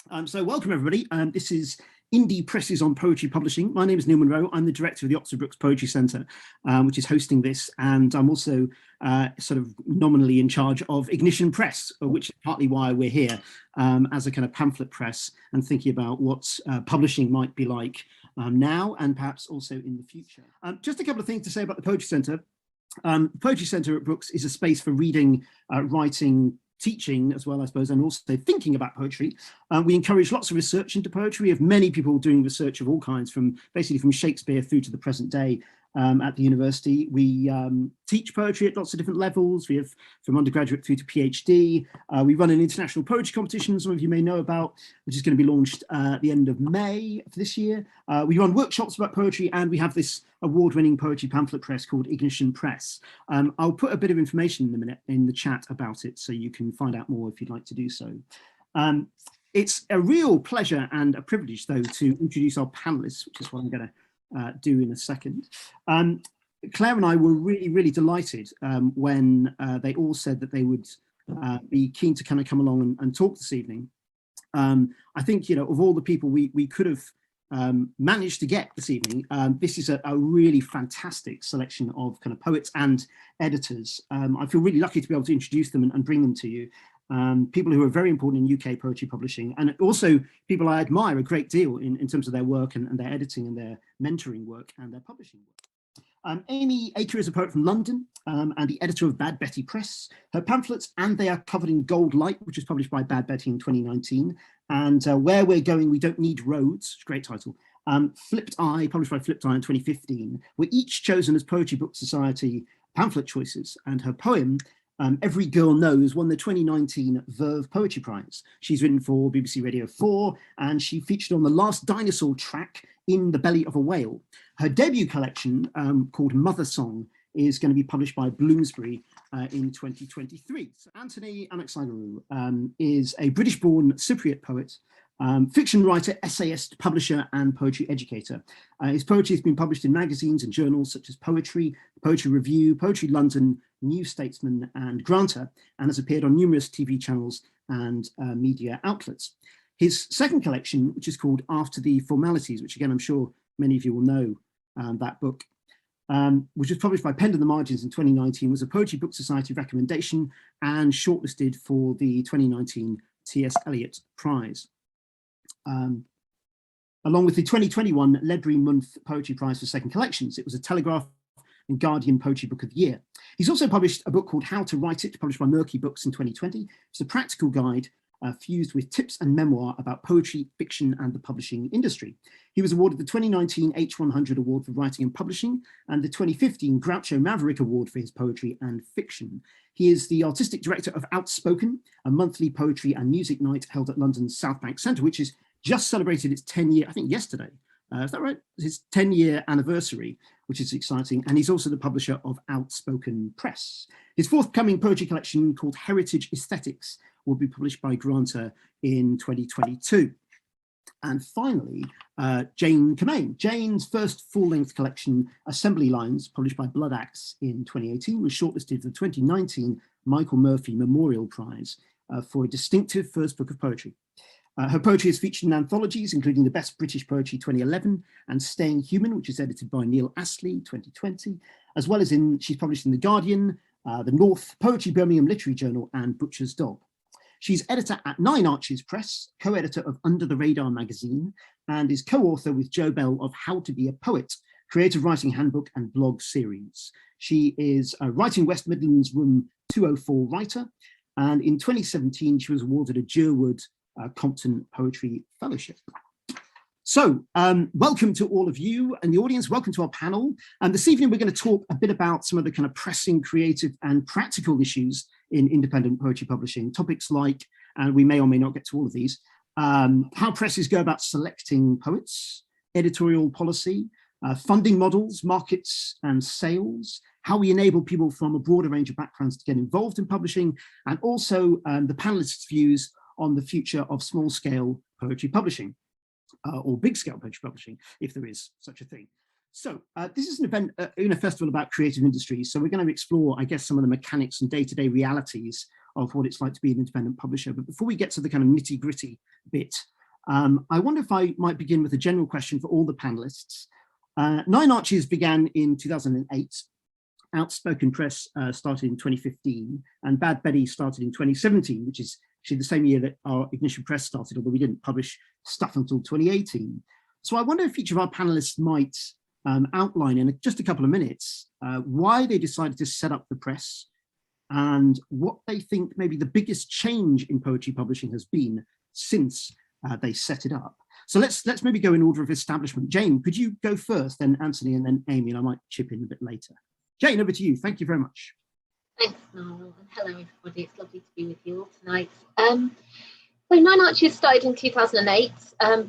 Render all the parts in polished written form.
So welcome everybody. This is Indie Presses on Poetry Publishing. My name is Neil Monroe. I'm the director of the Oxford Brookes Poetry Centre, which is hosting this, and I'm also sort of nominally in charge of Ignition Press, which is partly why we're here as a kind of pamphlet press and thinking about what publishing might be like now and perhaps also in the future. Just a couple of things to say about the Poetry Centre. The Poetry Centre at Brookes is a space for reading, writing, teaching as well, I suppose, and also thinking about poetry. We encourage lots of research into poetry. We have many people doing research of all kinds, from basically from Shakespeare through to the present day at the university. We teach poetry at lots of different levels. We have from undergraduate through to PhD. We run an international poetry competition, some of you may know about, which is going to be launched at the end of May of this year. We run workshops about poetry, and we have this award-winning poetry pamphlet press called Ignition Press. I'll put a bit of information in a minute in the chat about it, so you can find out more if you'd like to do so. It's a real pleasure and a privilege, though, to introduce our panellists, which is what I'm going to do in a second. Claire and I were really delighted when they all said that they would be keen to kind of come along and talk this evening. I think, you know, of all the people we could have managed to get this evening, this is a really fantastic selection of kind of poets and editors. I feel really lucky to be able to introduce them and bring them to you. People who are very important in UK poetry publishing, and also people I admire a great deal in terms of their work and their editing and their mentoring work and their publishing work. Amy Aker is a poet from London and the editor of Bad Betty Press. Her pamphlets, And They Are Covered in Gold Light, which was published by Bad Betty in 2019, and Where We're Going, We Don't Need Roads, great title, Flipped Eye, published by Flipped Eye in 2015, were each chosen as Poetry Book Society pamphlet choices, and her poem, Every Girl Knows, won the 2019 Verve Poetry Prize. She's written for BBC Radio 4, and she featured on the Last Dinosaur track, In the Belly of a Whale. Her debut collection, called Mother Song, is going to be published by Bloomsbury in 2023. So Anthony Anaxagoru is a British-born Cypriot poet, fiction writer, essayist, publisher, and poetry educator. His poetry has been published in magazines and journals such as Poetry, Poetry Review, Poetry London, New Statesman, and Granta, and has appeared on numerous TV channels and media outlets. His second collection, which is called After the Formalities, which again, I'm sure many of you will know that book, which was published by Penned in the Margins in 2019, was a Poetry Book Society recommendation and shortlisted for the 2019 T.S. Eliot Prize. Along with the 2021 Ledbury Month Poetry Prize for Second Collections, it was a Telegraph and Guardian Poetry Book of the Year. He's also published a book called How to Write It, published by Murky Books in 2020. It's a practical guide fused with tips and memoir about poetry, fiction, and the publishing industry. He was awarded the 2019 H100 Award for Writing and Publishing and the 2015 Groucho Maverick Award for his poetry and fiction. He is the artistic director of Outspoken, a monthly poetry and music night held at London's South Bank Centre, which has just celebrated its 10-year, I think yesterday, is that right? His 10-year anniversary, which is exciting. And he's also the publisher of Outspoken Press. His forthcoming poetry collection, called Heritage Aesthetics, will be published by Granta in 2022. And finally, Jane Kemain. Jane's first full-length collection, Assembly Lines, published by Blood Axe in 2018, was shortlisted for the 2019 Michael Murphy Memorial Prize for a distinctive first book of poetry. Her poetry is featured in anthologies, including the Best British Poetry 2011 and Staying Human, which is edited by Neil Astley 2020, as well as she's published in The Guardian, The North, Poetry Birmingham Literary Journal, and Butcher's Dog. She's editor at Nine Arches Press, co-editor of Under the Radar magazine, and is co-author with Joe Bell of How to Be a Poet, creative writing handbook and blog series. She is a Writing West Midlands Room 204 writer, and in 2017 she was awarded a Jerwood Compton Poetry Fellowship. So welcome to all of you and the audience, welcome to our panel. And this evening we're going to talk a bit about some of the kind of pressing, creative and practical issues in independent poetry publishing, topics like, and we may or may not get to all of these, how presses go about selecting poets, editorial policy, funding models, markets and sales, how we enable people from a broader range of backgrounds to get involved in publishing, and also the panelists' views on the future of small-scale poetry publishing, or big-scale poetry publishing, if there is such a thing. So this is an event in a festival about creative industries, so we're going to explore, I guess, some of the mechanics and day-to-day realities of what it's like to be an independent publisher. But before we get to the kind of nitty-gritty bit, I wonder if I might begin with a general question for all the panelists. Nine Arches began in 2008. Outspoken Press started in 2015, and Bad Betty started in 2017, which is actually the same year that our Ignition Press started, although we didn't publish stuff until 2018. So I wonder if each of our panelists might outline in just a couple of minutes why they decided to set up the press and what they think maybe the biggest change in poetry publishing has been since they set it up. So let's maybe go in order of establishment. Jane, could you go first, then Anthony, and then Amy, and I might chip in a bit later. Jane, over to you. Thank you very much. Thanks, Noel, and hello everybody. It's lovely to be with you all tonight. So Nine Arches started in 2008.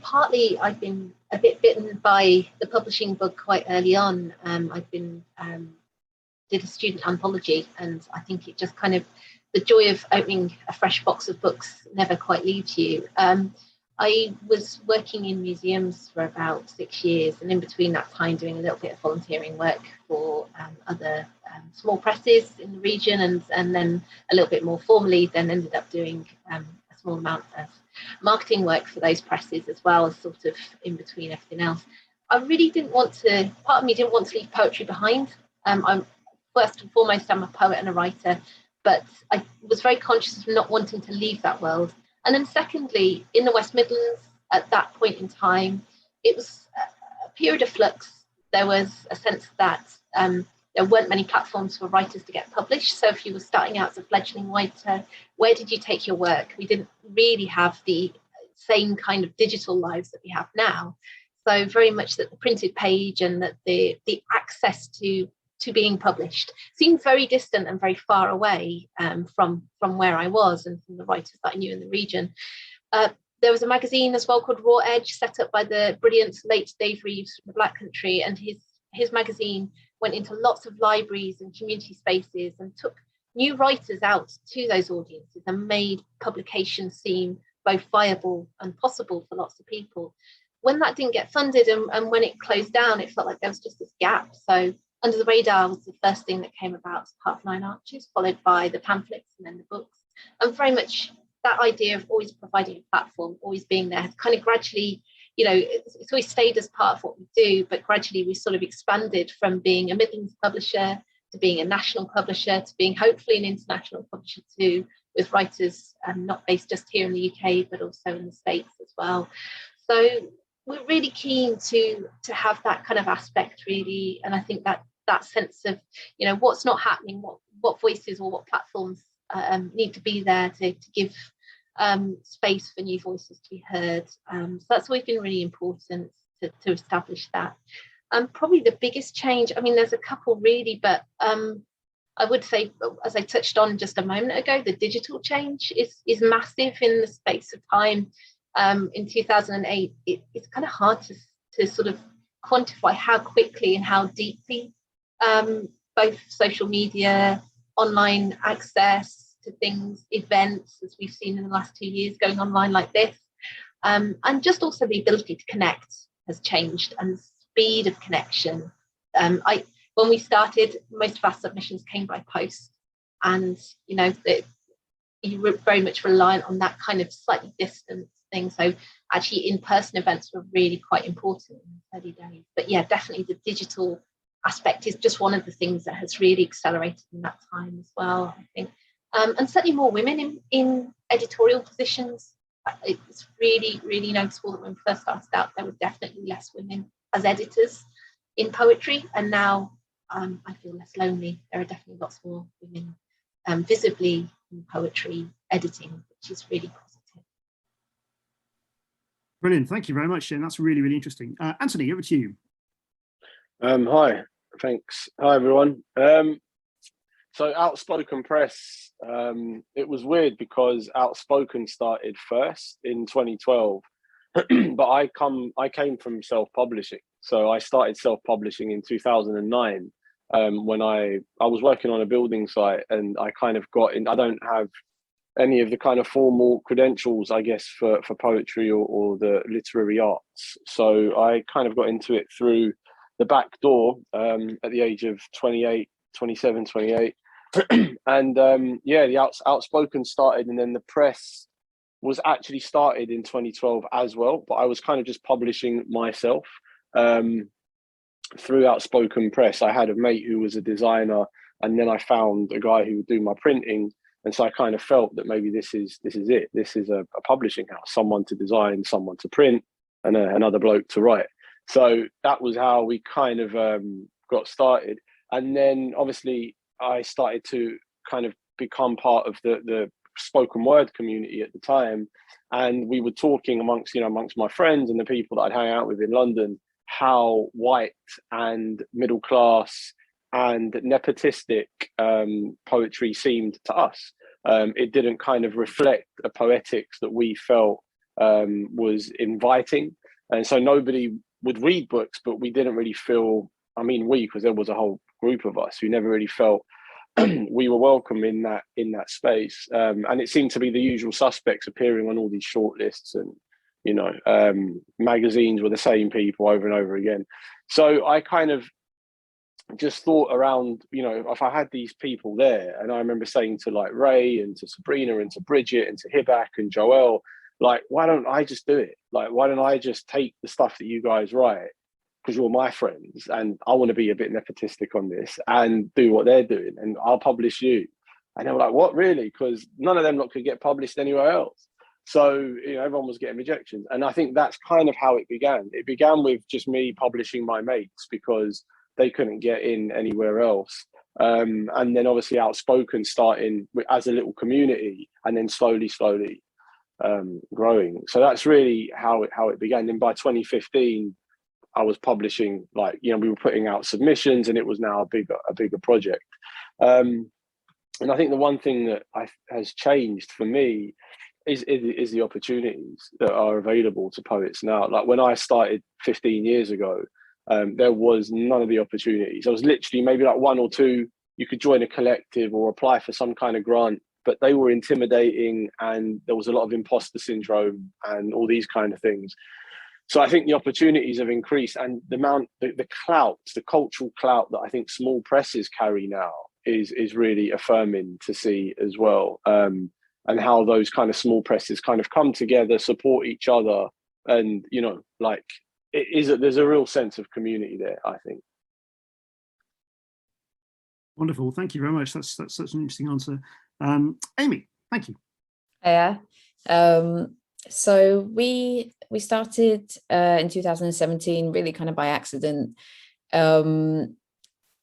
Partly I've been a bit bitten by the publishing bug quite early on. I've been did a student anthology, and I think it just kind of, the joy of opening a fresh box of books never quite leaves you. I was working in museums for about 6 years, and in between that time doing a little bit of volunteering work for other small presses in the region, and then a little bit more formally then ended up doing a small amount of marketing work for those presses as well, as sort of in between everything else. I really didn't want to, part of me didn't want to leave poetry behind. I'm first and foremost, I'm a poet and a writer, but I was very conscious of not wanting to leave that world. And then secondly, in the West Midlands at that point in time, it was a period of flux. There was a sense that there weren't many platforms for writers to get published. So if you were starting out as a fledgling writer, where did you take your work? We didn't really have the same kind of digital lives that we have now. So very much that the printed page and that the access to being published seemed very distant and very far away from where I was and from the writers that I knew in the region. There was a magazine as well called Raw Edge, set up by the brilliant late Dave Reeves from the Black Country, and his magazine went into lots of libraries and community spaces and took new writers out to those audiences and made publication seem both viable and possible for lots of people. When that didn't get funded and when it closed down, it felt like there was just this gap. So Under the Radar was the first thing that came about as part of Nine Arches, followed by the pamphlets and then the books. And very much that idea of always providing a platform, always being there, has kind of gradually, you know, it's always stayed as part of what we do, but gradually we sort of expanded from being a Midlands publisher to being a national publisher to being hopefully an international publisher too, with writers not based just here in the UK, but also in the States as well. So we're really keen to have that kind of aspect really, and I think that sense of, you know, what's not happening, what voices or what platforms need to be there to give space for new voices to be heard. So that's always been really important to establish that. Probably the biggest change, I mean, there's a couple really, but I would say, as I touched on just a moment ago, the digital change is massive in the space of time. In 2008, it's kind of hard to sort of quantify how quickly and how deeply both social media, online access to things, events, as we've seen in the last 2 years, going online like this, and just also the ability to connect has changed, and the speed of connection. When we started, most of our submissions came by post, and you know that you were very much reliant on that kind of slightly distant thing. So actually in-person events were really quite important in the early days. But yeah, definitely the digital aspect is just one of the things that has really accelerated in that time as well, I think. And certainly more women in editorial positions. It's really, really noticeable that when we first started out, there were definitely less women as editors in poetry. And now I feel less lonely. There are definitely lots more women visibly in poetry editing, which is really positive. Brilliant. Thank you very much, Jen. That's really, really interesting. Anthony, over to you. Hi, thanks. Hi, everyone. So Outspoken Press, it was weird because Outspoken started first in 2012, but I came from self-publishing. So I started self-publishing in 2009 when I was working on a building site, and I kind of got in. I don't have any of the kind of formal credentials, I guess, for poetry or the literary arts. So I kind of got into it through the back door at the age of 28, 27, 28. And yeah, the Outspoken started, and then the press was actually started in 2012 as well, but I was kind of just publishing myself through Outspoken Press. I had a mate who was a designer, and then I found a guy who would do my printing. And so I kind of felt that maybe this is it. This is a publishing house, someone to design, someone to print, and another bloke to write. So that was how we kind of got started. And then obviously I started to kind of become part of the spoken word community at the time. And we were talking amongst my friends and the people that I'd hang out with in London, how white and middle class and nepotistic poetry seemed to us. It didn't kind of reflect a poetics that we felt was inviting. And so nobody would read books, but we didn't really feel, because there was a whole group of us who never really felt we were welcome in that space. And it seemed to be the usual suspects appearing on all these shortlists, and magazines were the same people over and over again. So I kind of just thought around, if I had these people there, and I remember saying to like Ray and to Sabrina and to Bridget and to Hibak and Joelle, like, why don't I just do it? Like, why don't I just take the stuff that you guys write, because you're my friends, and I want to be a bit nepotistic on this and do what they're doing, and I'll publish you. And they were like, what, really? Because none of them could get published anywhere else. So, everyone was getting rejections. And I think that's kind of how it began. It began with just me publishing my mates because they couldn't get in anywhere else. And then obviously Outspoken starting as a little community, and then slowly growing. So that's really how it began. And by 2015, I was publishing, we were putting out submissions, and it was now a bigger project. And I think the one thing that has changed for me is the opportunities that are available to poets now. Like when I started 15 years ago, there was none of the opportunities. There was literally maybe like one or two. You could join a collective or apply for some kind of grant, but they were intimidating, and there was a lot of imposter syndrome and all these kind of things. So I think the opportunities have increased, and the clout, the cultural clout that I think small presses carry now is really affirming to see as well. And how those kind of small presses kind of come together, support each other, and there's a real sense of community there, I think. Wonderful, thank you very much. That's such an interesting answer. Amy, thank you. Yeah. So we started in 2017, really kind of by accident, and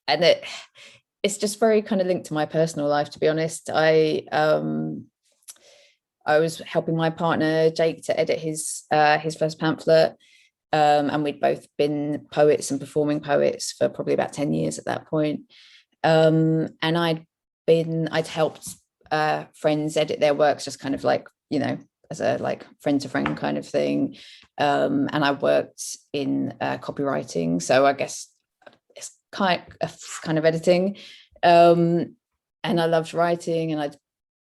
it's just very kind of linked to my personal life, to be honest. I was helping my partner Jake to edit his first pamphlet, and we'd both been poets and performing poets for probably about 10 years at that point. And I'd helped friends edit their works, just kind of as a friend to friend kind of thing. And I worked in copywriting, so I guess it's kind of editing. And I loved writing, and I'd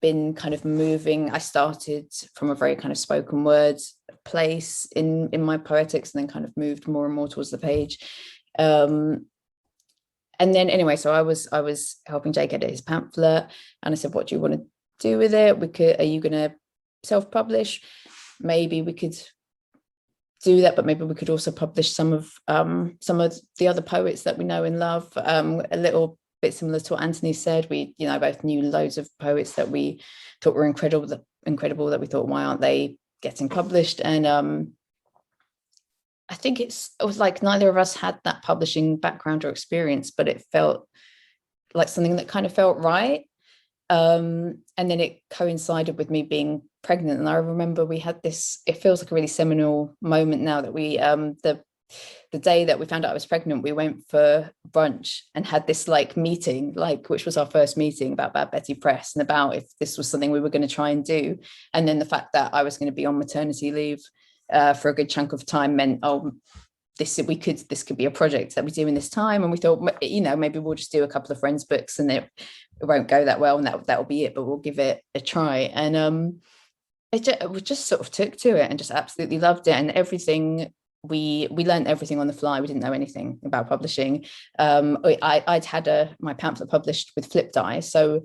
been kind of moving. I started from a very kind of spoken word place in my poetics, and then kind of moved more and more towards the page. And then anyway, so I was helping Jake edit his pamphlet, and I said, what do you want to do with it? Are you going to self-publish? Maybe we could do that, but maybe we could also publish some of the other poets that we know and love. A little bit similar to what Anthony said. We both knew loads of poets that we thought were incredible that we thought, why aren't they getting published? And I think it was like neither of us had that publishing background or experience, but it felt like something that kind of felt right. And then it coincided with me being pregnant, and I remember we had this, it feels like a really seminal moment now, that we the day that we found out I was pregnant, we went for brunch and had this meeting, which was our first meeting about Bad Betty Press, and about if this was something we were going to try and do. And then the fact that I was going to be on maternity leave for a good chunk of time meant, this could be a project that we do in this time. And we thought, maybe we'll just do a couple of friends' books, and it won't go that well, and that'll be it, but we'll give it a try. And we just sort of took to it and just absolutely loved it. And everything, we learned everything on the fly. We didn't know anything about publishing. I'd had my pamphlet published with Flip Die, so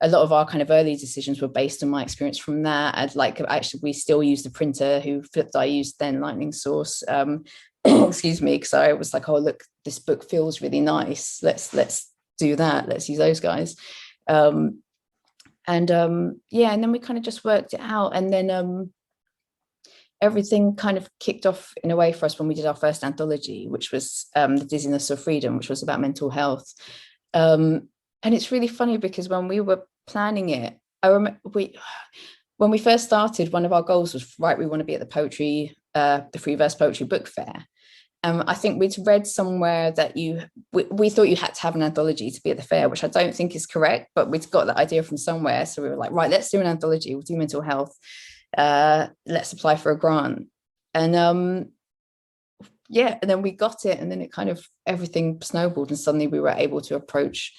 a lot of our kind of early decisions were based on my experience from that. And like, actually, we still use the printer that I used then, Lightning Source. Excuse me, because I was like, oh, look, this book feels really nice. Let's do that. Let's use those guys. Yeah, and then we kind of just worked it out. And then everything kind of kicked off in a way for us when we did our first anthology, which was The Dizziness of Freedom, which was about mental health. And it's really funny because when we were planning it, I remember when we first started, one of our goals was, right, we want to be at the Free Verse Poetry Book Fair. I think we'd read somewhere that we thought you had to have an anthology to be at the fair, which I don't think is correct, but we'd got that idea from somewhere. So we were like, right, let's do an anthology. We'll do mental health. Let's apply for a grant. And yeah, and then we got it, and then it kind of, everything snowballed, and suddenly we were able to approach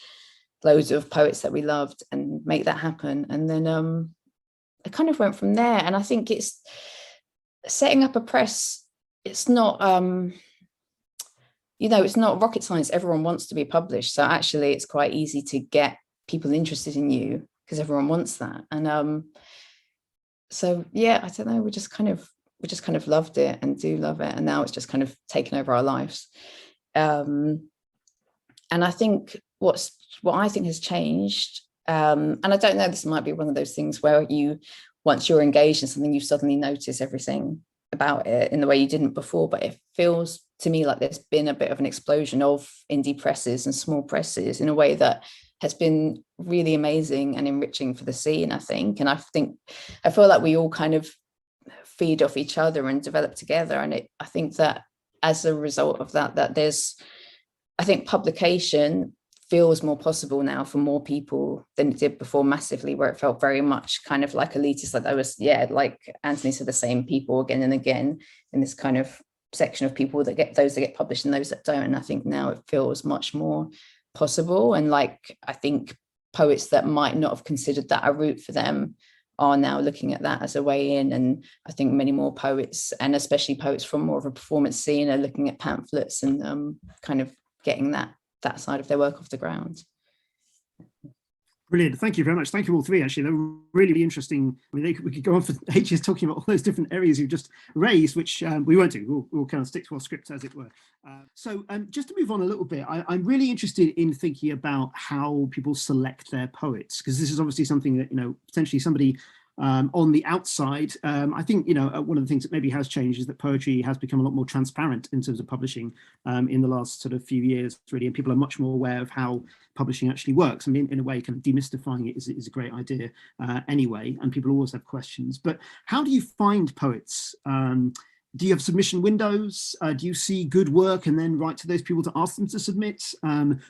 loads of poets that we loved and make that happen. And then it kind of went from there. And I think it's setting up a press. It's not, it's not rocket science. Everyone wants to be published. So actually it's quite easy to get people interested in you because everyone wants that. And so, yeah, I don't know, we just kind of loved it and do love it. And now it's just kind of taken over our lives. And I think what I think has changed, and I don't know, this might be one of those things where once you're engaged in something, you suddenly notice everything about it in the way you didn't before, but it feels to me like there's been a bit of an explosion of indie presses and small presses in a way that has been really amazing and enriching for the scene, I think. And I feel like we all kind of feed off each other and develop together. And I think that as a result of that I think publication feels more possible now for more people than it did before, massively, where it felt very much kind of like elitist, like I was, like Anthony said, the same people again and again in this kind of section of people that get published and those that don't. And I think now it feels much more possible. And like, I think poets that might not have considered that a route for them are now looking at that as a way in. And I think many more poets, and especially poets from more of a performance scene, are looking at pamphlets and kind of getting that side of their work off the ground. Brilliant. Thank you very much. Thank you all three. Actually, they're really interesting. I mean, we could go on for ages talking about all those different areas you've just raised, which we won't do. We'll kind of stick to our script, as it were. So just to move on a little bit, I'm really interested in thinking about how people select their poets, because this is obviously something that, potentially somebody on the outside, I think, one of the things that maybe has changed is that poetry has become a lot more transparent in terms of publishing in the last sort of few years, really, and people are much more aware of how publishing actually works. I mean, in a way, kind of demystifying it is a great idea anyway, and people always have questions. But how do you find poets? Do you have submission windows? Do you see good work and then write to those people to ask them to submit?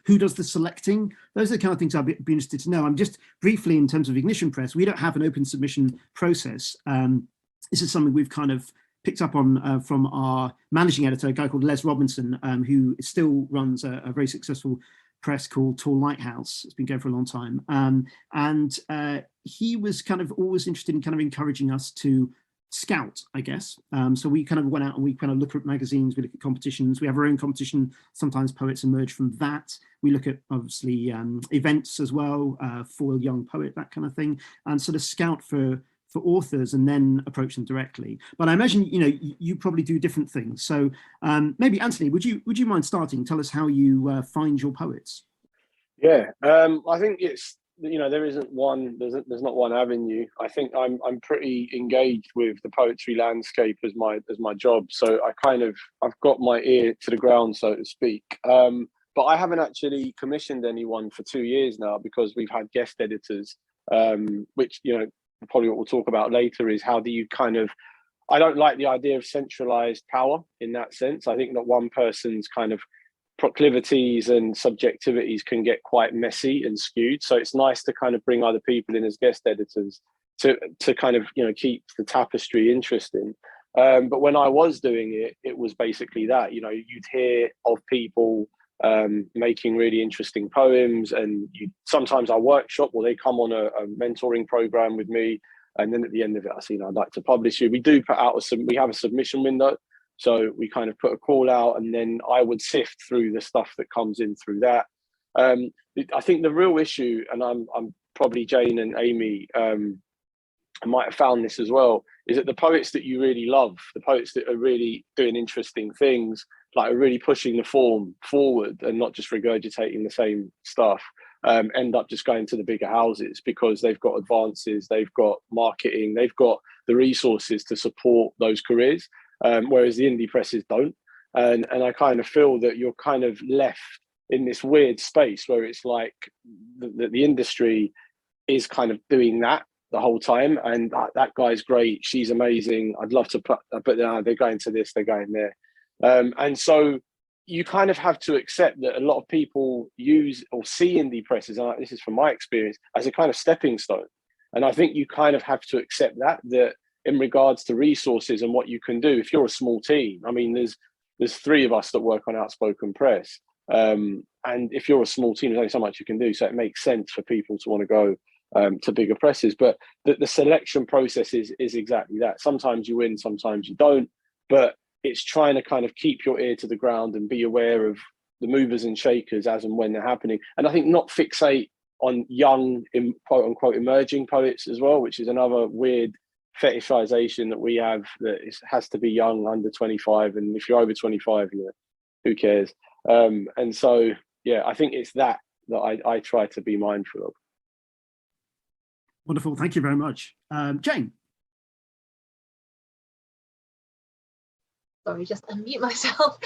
Who does the selecting? Those are the kind of things I'd be interested to know. I'm just briefly, in terms of Ignition Press, we don't have an open submission process. This is something we've kind of picked up on from our managing editor, a guy called Les Robinson, who still runs a very successful press called Tall Lighthouse. It's been going for a long time. And he was kind of always interested in kind of encouraging us to scout, I guess. So we kind of went out and we kind of look at magazines, we look at competitions, we have our own competition. Sometimes poets emerge from that. We look at, obviously, events as well, Foil Young Poet, that kind of thing, and sort of scout for authors and then approach them directly. But I imagine, you probably do different things. So maybe, Anthony, would you mind starting? Tell us how you find your poets. Yeah, I think it's, there isn't one, there's not one avenue. I think I'm pretty engaged with the poetry landscape as my job. So I've got my ear to the ground, so to speak. But I haven't actually commissioned anyone for 2 years now, because we've had guest editors, which, probably what we'll talk about later is how do you I don't like the idea of centralized power in that sense. I think that one person's kind of proclivities and subjectivities can get quite messy and skewed. So it's nice to kind of bring other people in as guest editors to kind of, keep the tapestry interesting. But when I was doing it, it was basically that, you'd hear of people making really interesting poems, and sometimes I workshop, or they come on a mentoring program with me. And then at the end of it, I say, I'd like to publish you. We do put out we have a submission window. So we kind of put a call out, and then I would sift through the stuff that comes in through that. I think the real issue, and I'm probably Jane and Amy might have found this as well, is that the poets that you really love, the poets that are really doing interesting things, like are really pushing the form forward and not just regurgitating the same stuff, end up just going to the bigger houses because they've got advances, they've got marketing, they've got the resources to support those careers, whereas the indie presses don't. And I kind of feel that you're kind of left in this weird space where it's like the industry is kind of doing that the whole time, and that guy's great, she's amazing, I'd love to put, but they're going to this, they're going there, and so you kind of have to accept that a lot of people use or see indie presses, and this is from my experience, as a kind of stepping stone. And I think you kind of have to accept that in regards to resources and what you can do, if you're a small team, I mean, there's 3 of us that work on Outspoken Press, and if you're a small team, there's only so much you can do, so it makes sense for people to want to go to bigger presses. But the selection process is exactly that. Sometimes you win, sometimes you don't, but it's trying to kind of keep your ear to the ground and be aware of the movers and shakers as and when they're happening. And I think not fixate on young, quote unquote, emerging poets as well, which is another weird fetishization that we have, that it has to be young, under 25, and if you're over 25, you know, who cares? And so, yeah, I think it's that I try to be mindful of. Wonderful, thank you very much. Jane. Sorry, just unmute myself.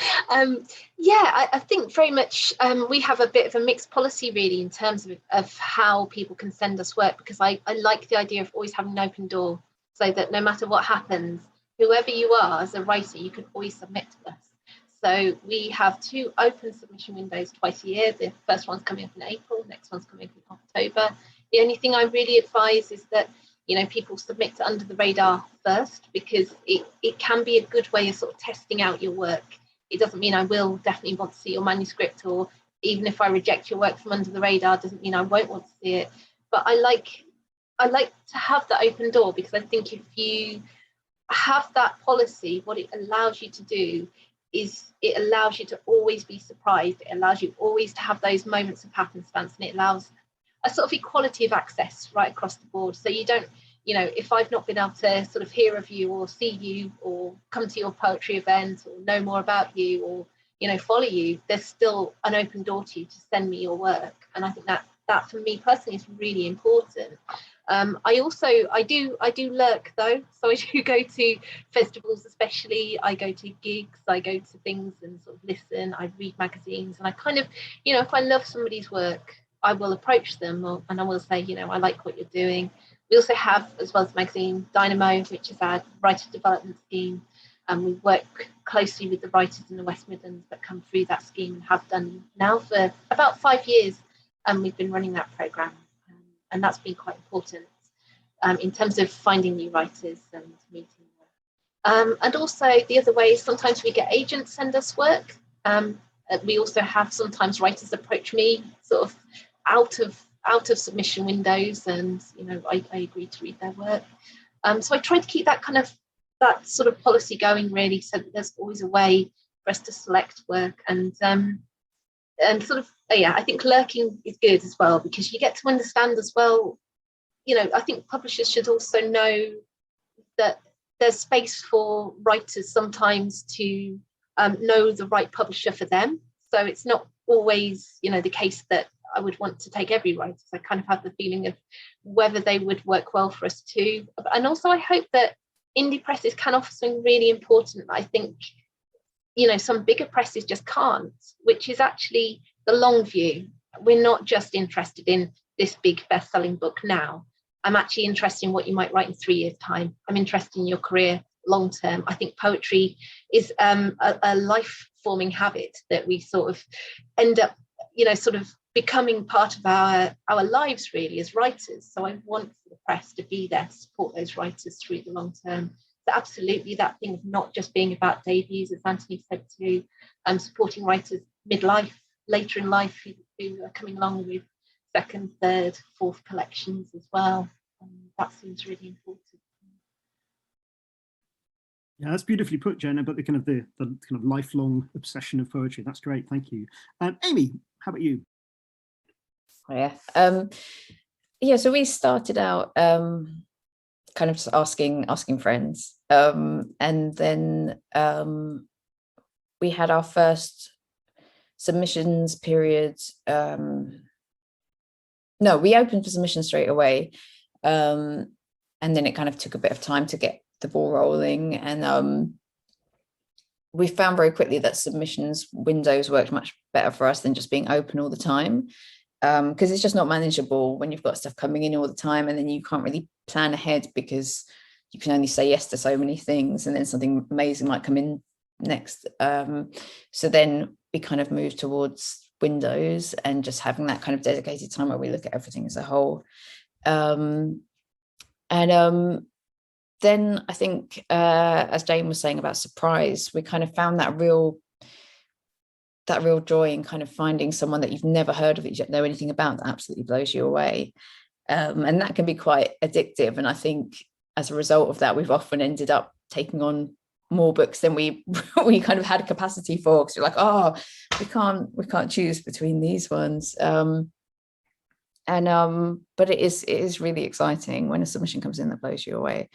Yeah, I think very much we have a bit of a mixed policy really in terms of how people can send us work, because I like the idea of always having an open door, so that no matter what happens, whoever you are as a writer, you can always submit to us. So we have 2 open submission windows twice a year. The first one's coming up in April, the next one's coming up in October. The only thing I really advise is that, you know, people submit to Under the Radar first, because it can be a good way of sort of testing out your work. It doesn't mean I will definitely want to see your manuscript, or even if I reject your work from Under the Radar, doesn't mean I won't want to see it. But I like to have that open door, because I think if you have that policy, what it allows you to do is it allows you to always be surprised. It allows you always to have those moments of happenstance, and it allows a sort of equality of access right across the board. So you don't, you know, if I've not been able to sort of hear of you or see you or come to your poetry event or know more about you or, you know, follow you, there's still an open door to you to send me your work. And I think that for me personally is really important. I do lurk though, so I do go to festivals, especially. I go to gigs, I go to things and sort of listen. I read magazines, and I kind of, you know, if I love somebody's work, I will approach them and I will say, you know, I like what you're doing. We also have, as well as the magazine, Dynamo, which is our writer development scheme, and we work closely with the writers in the West Midlands that come through that scheme and have done now for about 5 years. And we've been running that programme, and that's been quite important in terms of finding new writers and meeting them. And also the other way is sometimes we get agents send us work. We also have sometimes writers approach me sort of out of submission windows, and you know, I agree to read their work. So I try to keep that sort of policy going really, so that there's always a way for us to select work, and sort of, yeah, I think lurking is good as well, because you get to understand as well, you know, I think publishers should also know that there's space for writers sometimes to know the right publisher for them. So it's not always, you know, the case that I would want to take every writer. So I kind of have the feeling of whether they would work well for us too. And also I hope that indie presses can offer something really important. I think, you know, some bigger presses just can't, which is actually the long view. We're not just interested in this big best-selling book now. I'm actually interested in what you might write in 3 years' time. I'm interested in your career long term. I think poetry is a life-forming habit that we sort of end up, you know, sort of becoming part of our lives really as writers. So I want the press to be there to support those writers through the long term. So absolutely that thing of not just being about debuts, as Anthony said too, supporting writers midlife, later in life, who are coming along with second, third, fourth collections as well. That seems really important. Yeah, that's beautifully put, Jen, about the kind of lifelong obsession of poetry. That's great, thank you. Amy, how about you? Yeah. Yeah, so we started out kind of just asking friends, and then we had our first submissions period. No, we opened for submissions straight away, and then it kind of took a bit of time to get the ball rolling, and we found very quickly that submissions windows worked much better for us than just being open all the time, because it's just not manageable when you've got stuff coming in all the time, and then you can't really plan ahead because you can only say yes to so many things, and then something amazing might come in next. So then we kind of moved towards windows and just having that kind of dedicated time where we look at everything as a whole. And then I think, as Jane was saying about surprise, we kind of found that real joy in kind of finding someone that you've never heard of, that you don't know anything about, that absolutely blows you away. And that can be quite addictive. And I think as a result of that, we've often ended up taking on more books than we kind of had capacity for, because you're like, oh, we can't choose between these ones. But it is really exciting when a submission comes in that blows you away.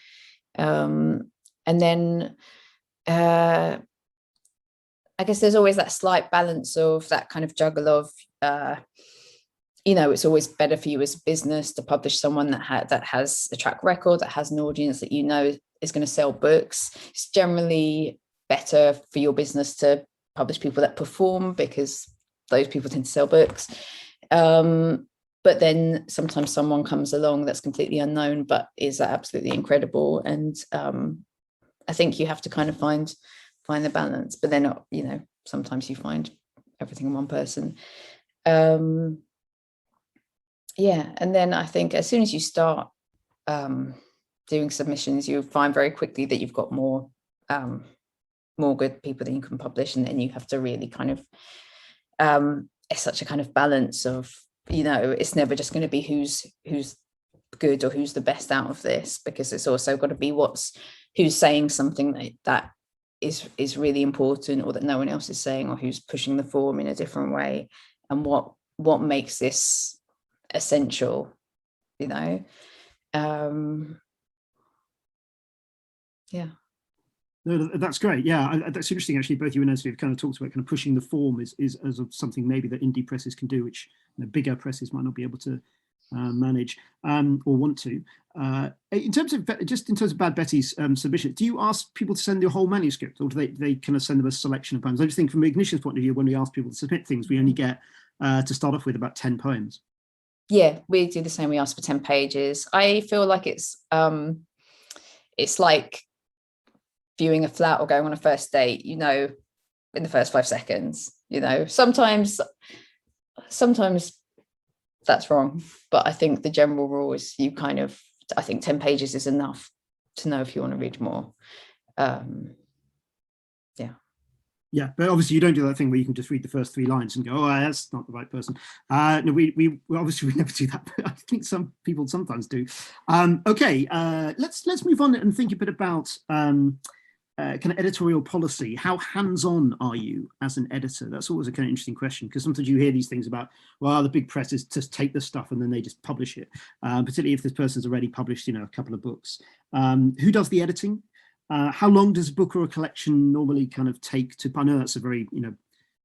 And then I guess there's always that slight balance of that kind of juggle of, it's always better for you as a business to publish someone that has a track record, that has an audience that is going to sell books. It's generally better for your business to publish people that perform, because those people tend to sell books. But then sometimes someone comes along that's completely unknown but is absolutely incredible, and I think you have to kind of find the balance. But then sometimes you find everything in one person. And then I think as soon as you start doing submissions, you find very quickly that you've got more good people that you can publish, and then you have to really kind of it's such a kind of balance of, it's never just going to be who's good or who's the best out of this, because it's also got to be who's saying something that is really important, or that no one else is saying, or who's pushing the form in a different way, and what makes this essential. Yeah. No, that's great. Yeah, that's interesting. Actually, both you and Esme have kind of talked about kind of pushing the form is as of something maybe that indie presses can do, which bigger presses might not be able to manage or want to. In terms of Bad Betty's submission, do you ask people to send the whole manuscript, or do they kind of send them a selection of poems? I just think from Ignition's point of view, when we ask people to submit things, we only get to start off with about 10 poems. Yeah, we do the same. We ask for 10 pages. I feel like it's like viewing a flat or going on a first date, in the first 5 seconds. Sometimes that's wrong, but I think the general rule is I think 10 pages is enough to know if you want to read more. Yeah, but obviously you don't do that thing where you can just read the first 3 lines and go, oh, that's not the right person. No, we obviously we never do that, but I think some people sometimes do. Okay, let's move on and think a bit about kind of editorial policy. How hands-on are you as an editor? That's always a kind of interesting question, because sometimes you hear these things about, well, the big presses just take the stuff and then they just publish it, particularly if this person's already published, a couple of books. Who does the editing? How long does a book or a collection normally kind of take to, I know that's a very,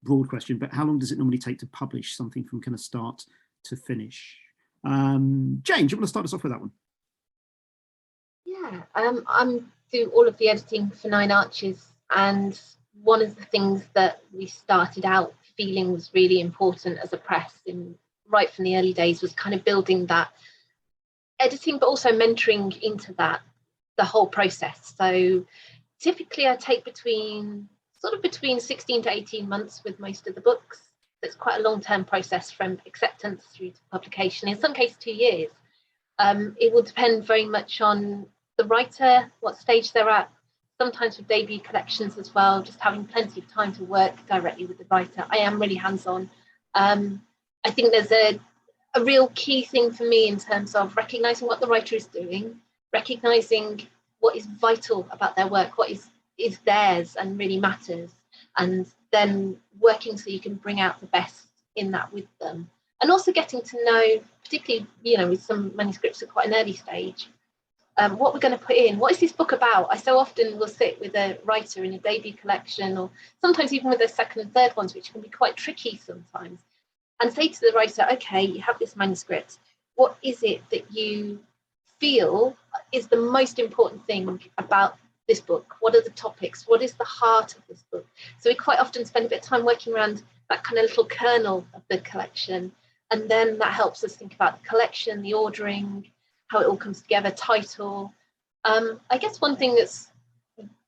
broad question, but how long does it normally take to publish something from kind of start to finish? Jane, do you want to start us off with that one? Yeah, I'm do all of the editing for Nine Arches, and one of the things that we started out feeling was really important as a press right from the early days was kind of building that editing, but also mentoring into that, the whole process. So typically I take between 16 to 18 months with most of the books. It's quite a long-term process from acceptance through to publication, in some cases 2 years. It will depend very much on the writer, what stage they're at, sometimes with debut collections as well, just having plenty of time to work directly with the writer. I am really hands-on. I think there's a real key thing for me in terms of recognising what the writer is doing, recognising what is vital about their work, what is theirs and really matters, and then working so you can bring out the best in that with them. and also getting to know, particularly, with some manuscripts at quite an early stage, what we're going to put in. What is this book about? I so often will sit with a writer in a debut collection, or sometimes even with their second and third ones, which can be quite tricky sometimes, and say to the writer, okay, you have this manuscript. What is it that you feel is the most important thing about this book? What are the topics? What is the heart of this book? So we quite often spend a bit of time working around that kind of little kernel of the collection. And then that helps us think about the collection, the ordering, how it all comes together, title. I guess one thing that's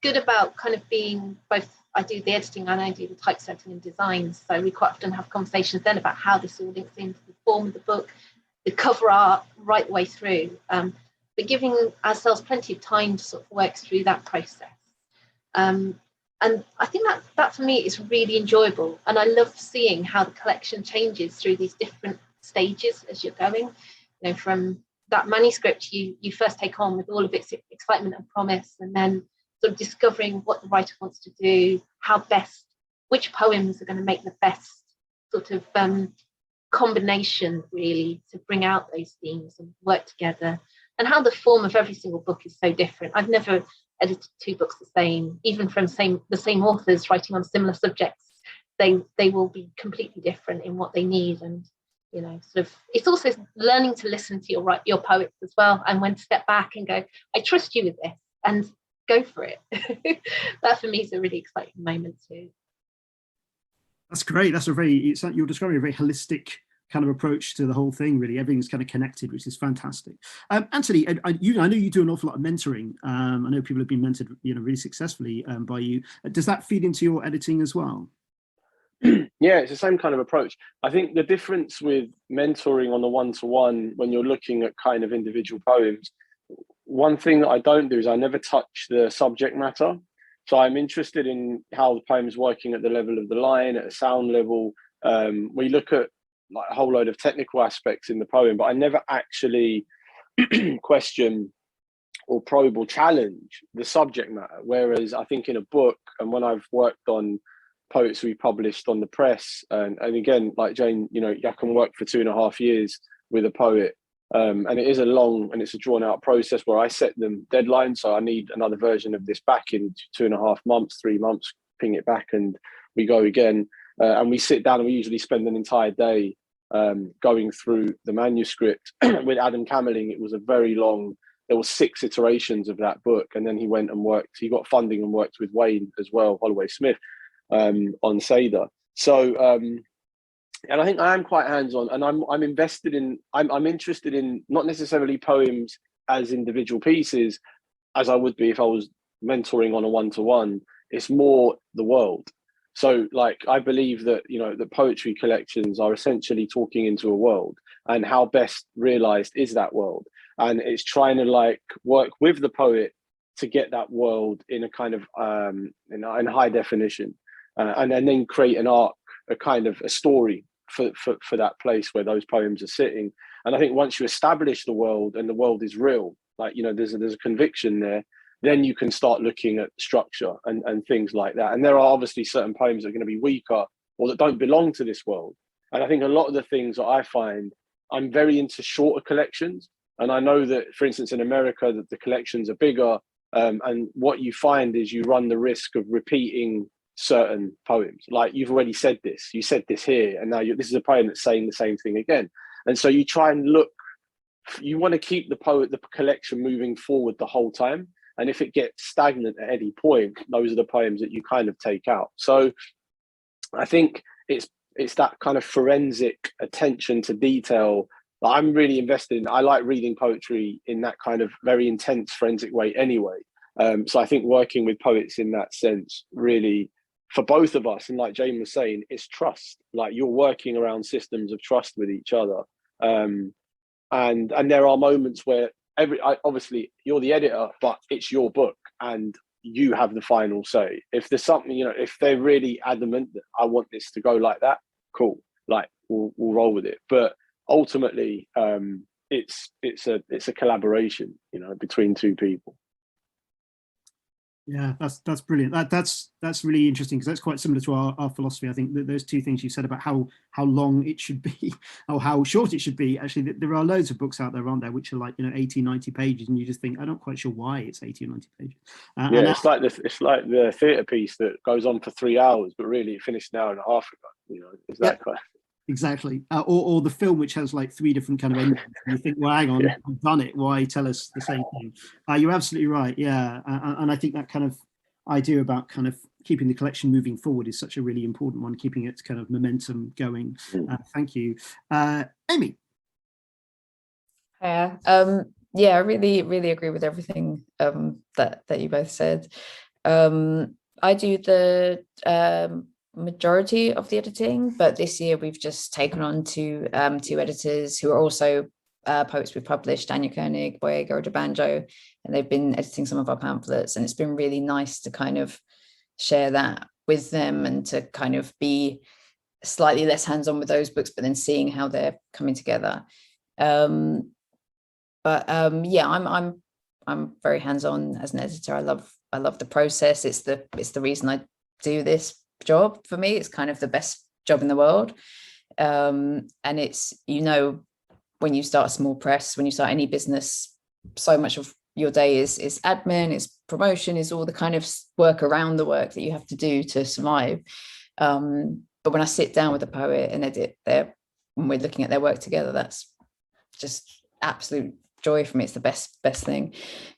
good about kind of being both, I do the editing and I do the typesetting and design. So we quite often have conversations then about how this all links into the form of the book, the cover art, right the way through. But giving ourselves plenty of time to sort of work through that process. And I think that for me is really enjoyable. And I love seeing how the collection changes through these different stages as you're going. From that manuscript you first take on with all of its excitement and promise, and then sort of discovering what the writer wants to do, which poems are going to make the best sort of combination really to bring out those themes and work together, and how the form of every single book is so different. I've never edited two books the same, even from the same authors writing on similar subjects. They will be completely different in what they need, and sort of it's also learning to listen to your poets as well, and when to step back and go, I trust you with this, and go for it. That for me is a really exciting moment too. That's great. You're describing a very holistic kind of approach to the whole thing, really. Everything's kind of connected, which is fantastic. Anthony, I know you do an awful lot of mentoring. I know people have been mentored, really successfully by you. Does that feed into your editing as well? Yeah, it's the same kind of approach. I think the difference with mentoring on the one-to-one, when you're looking at kind of individual poems, one thing that I don't do is I never touch the subject matter. So I'm interested in how the poem's working at the level of the line, at a sound level. We look at like a whole load of technical aspects in the poem, but I never actually question or probe or challenge the subject matter. Whereas I think in a book, and when I've worked on poets we published on the press, and again, like Jane, I can work for 2.5 years with a poet, and it is a long and it's a drawn out process where I set them deadlines. So I need another version of this back in 2.5 months, 3 months, ping it back, and we go again. And we sit down and we usually spend an entire day going through the manuscript. With Adam Camerling, it was a very long, there were 6 iterations of that book. And then he went and he got funding and worked with Wayne as well, Holloway Smith, on Seda. So, and I think I am quite hands-on, and I'm interested in not necessarily poems as individual pieces, as I would be if I was mentoring on a one-to-one. It's more the world. So like, I believe that, the poetry collections are essentially talking into a world, and how best realized is that world. And it's trying to like work with the poet to get that world in a kind of, in high definition, and then create an arc, a kind of a story for that place where those poems are sitting. And I think once you establish the world and the world is real, like, there's a conviction there, then you can start looking at structure and things like that. And there are obviously certain poems that are going to be weaker or that don't belong to this world. And I think a lot of the things that I find, I'm very into shorter collections. And I know that, for instance, in America, that the collections are bigger. And what you find is you run the risk of repeating certain poems. Like, you've already said this, you said this here, and now this is a poem that's saying the same thing again. And so you try and you want to keep the collection moving forward the whole time. And if it gets stagnant at any point, those are the poems that you kind of take out. So I think it's that kind of forensic attention to detail that I'm really invested in. I like reading poetry in that kind of very intense forensic way anyway. So I think working with poets in that sense, really, for both of us, and like Jane was saying, it's trust. Like, you're working around systems of trust with each other. And there are moments where obviously you're the editor, but it's your book and you have the final say. If there's something, if they're really adamant that I want this to go like that, cool, like we'll roll with it. But ultimately, it's a collaboration, between two people. Yeah, that's brilliant. That's really interesting, because that's quite similar to our philosophy. I think that those two things you said about how long it should be or how short it should be. Actually, there are loads of books out there, aren't there, which are like 80, 90 pages, and you just think, I'm not quite sure why it's 80 or 90 pages. Yeah, it's like the theatre piece that goes on for 3 hours, but really it finished an hour and a half ago. It's that kind. Exactly. Or the film, which has like 3 different kind of endings. And you think, well, hang on, I've done it. Why tell us the same thing? You're absolutely right. Yeah. And I think that kind of idea about kind of keeping the collection moving forward is such a really important one, keeping its kind of momentum going. Thank you. Amy. Yeah, I really agree with everything that you both said. I do the majority of the editing, but this year we've just taken on two editors who are also poets we've published, Daniel Koenig, Boyega Odebanjo, and they've been editing some of our pamphlets, and it's been really nice to kind of share that with them and to kind of be slightly less hands-on with those books, but then seeing how they're coming together. Yeah, I'm very hands-on as an editor. I love the process. It's the reason I do this job. For me, it's kind of the best job in the world. And it's, when you start a small press, when you start any business, so much of your day is admin, is promotion, is all the kind of work around the work that you have to do to survive. But when I sit down with a poet and edit when we're looking at their work together, that's just absolute joy for me. It's the best thing.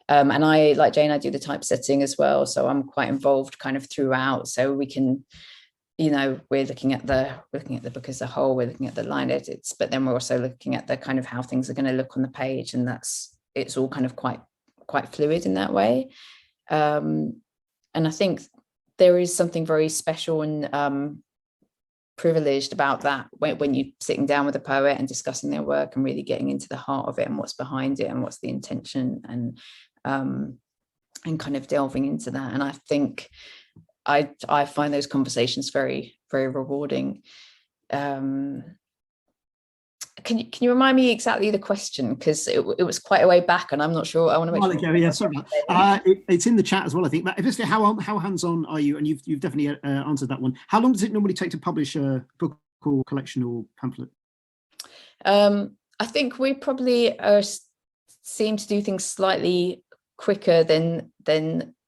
And I, like Jane, I do the typesetting as well, so I'm quite involved kind of throughout, so we can, we're looking at the book as a whole, we're looking at the line edits, but then we're also looking at the kind of how things are going to look on the page, and it's all kind of quite fluid in that way. And I think there is something very special and privileged about that when you're sitting down with a poet and discussing their work and really getting into the heart of it and what's behind it and what's the intention, and kind of delving into that. And I think I find those conversations very, very rewarding. Can you remind me exactly the question, because it was quite a way back and I'm not sure. I want to make sure. Yeah, sorry. It's in the chat as well, I think. But obviously, how hands-on are you? And you've definitely answered that one. How long does it normally take to publish a book or collection or pamphlet? I think we probably seem to do things slightly quicker than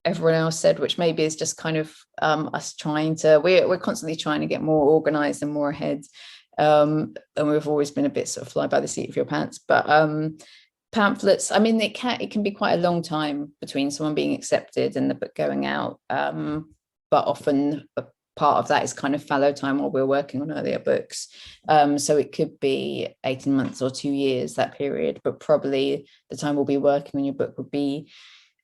everyone else said, which maybe is just kind of us trying to. We're constantly trying to get more organised and more ahead. And we've always been a bit sort of fly by the seat of your pants, but pamphlets, I mean, it can be quite a long time between someone being accepted and the book going out, but often a part of that is kind of fallow time while we're working on earlier books, so it could be 18 months or 2 years, that period, but probably the time we'll be working on your book would be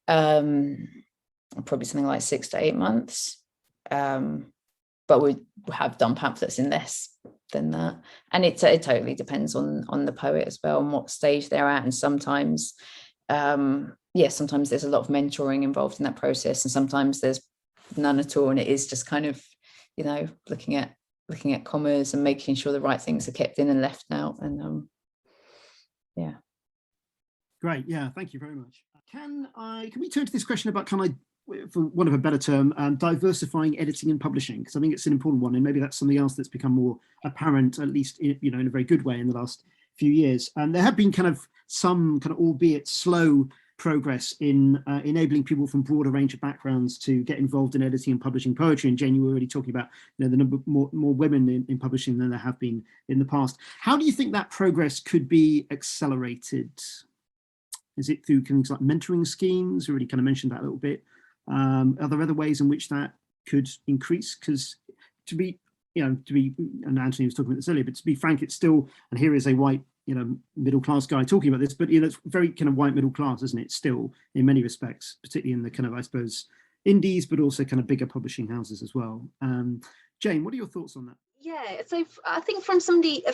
probably something like 6 to 8 months, but we have done pamphlets in less than that, and it totally depends on the poet as well and what stage they're at. And sometimes sometimes there's a lot of mentoring involved in that process, and sometimes there's none at all, and it is just kind of looking at commas and making sure the right things are kept in and left out. And yeah, great. Yeah, thank you very much. Can we turn to this question about, for want of a better term, diversifying editing and publishing, because I think it's an important one, and maybe that's something else that's become more apparent, at least in a very good way, in the last few years. And there have been some albeit slow progress in enabling people from broader range of backgrounds to get involved in editing and publishing poetry. And Jane, you were already talking about the number more women in publishing than there have been in the past. How do you think that progress could be accelerated? Is it through things like mentoring schemes? We already kind of mentioned that a little bit. Are there other ways in which that could increase? Because to be, and Anthony was talking about this earlier, but to be frank, it's still, and here is a white, middle class guy talking about this, but it's very kind of white middle class, isn't it? Still, in many respects, particularly in the kind of, I suppose, indies, but also kind of bigger publishing houses as well. Jane, what are your thoughts on that? Yeah, so I think from somebody,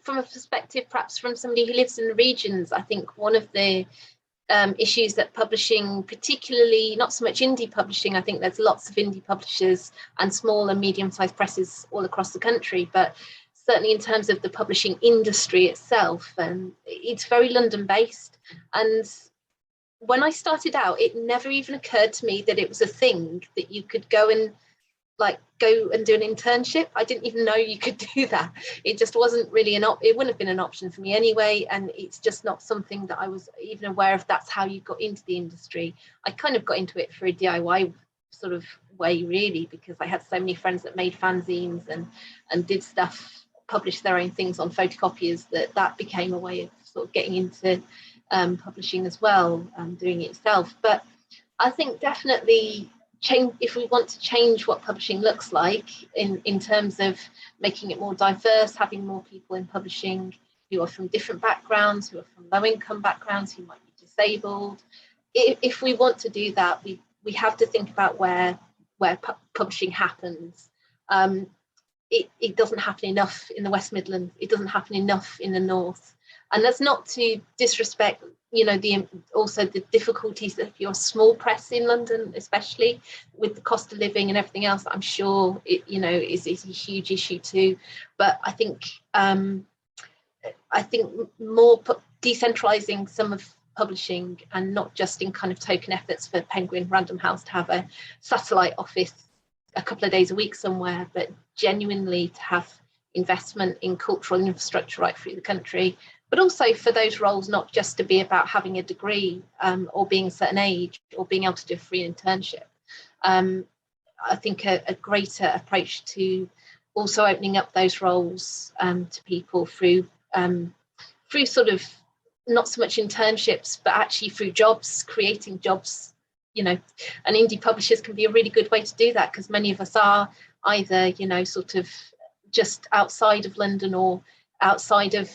from a perspective, perhaps from somebody who lives in the regions, I think one of the issues that publishing, particularly not so much indie publishing, I think there's lots of indie publishers and small and medium-sized presses all across the country, but certainly in terms of the publishing industry itself, it's very London-based, and when I started out, it never even occurred to me that it was a thing that you could go and do an internship. I didn't even know you could do that. It just wasn't really it wouldn't have been an option for me anyway, and it's just not something that I was even aware of. That's how you got into the industry. I kind of got into it for a DIY sort of way, really, because I had so many friends that made fanzines and did stuff, published their own things on photocopiers, that became a way of sort of getting into publishing as well, doing it yourself. But I think definitely if we want to change what publishing looks like in terms of making it more diverse, having more people in publishing who are from different backgrounds, who are from low income backgrounds, who might be disabled, if we want to do that, we have to think about where publishing happens. It doesn't happen enough in the West Midlands. It doesn't happen enough in the North. And that's not to disrespect, also the difficulties of your small press in London, especially with the cost of living and everything else. I'm sure is a huge issue too. But I think more decentralising some of publishing, and not just in kind of token efforts for Penguin Random House to have a satellite office a couple of days a week somewhere, but genuinely to have investment in cultural infrastructure right through the country, but also for those roles not just to be about having a degree or being a certain age or being able to do a free internship. I think a greater approach to also opening up those roles to people through sort of not so much internships, but actually through jobs, creating jobs, and indie publishers can be a really good way to do that, because many of us are either, sort of just outside of London or outside of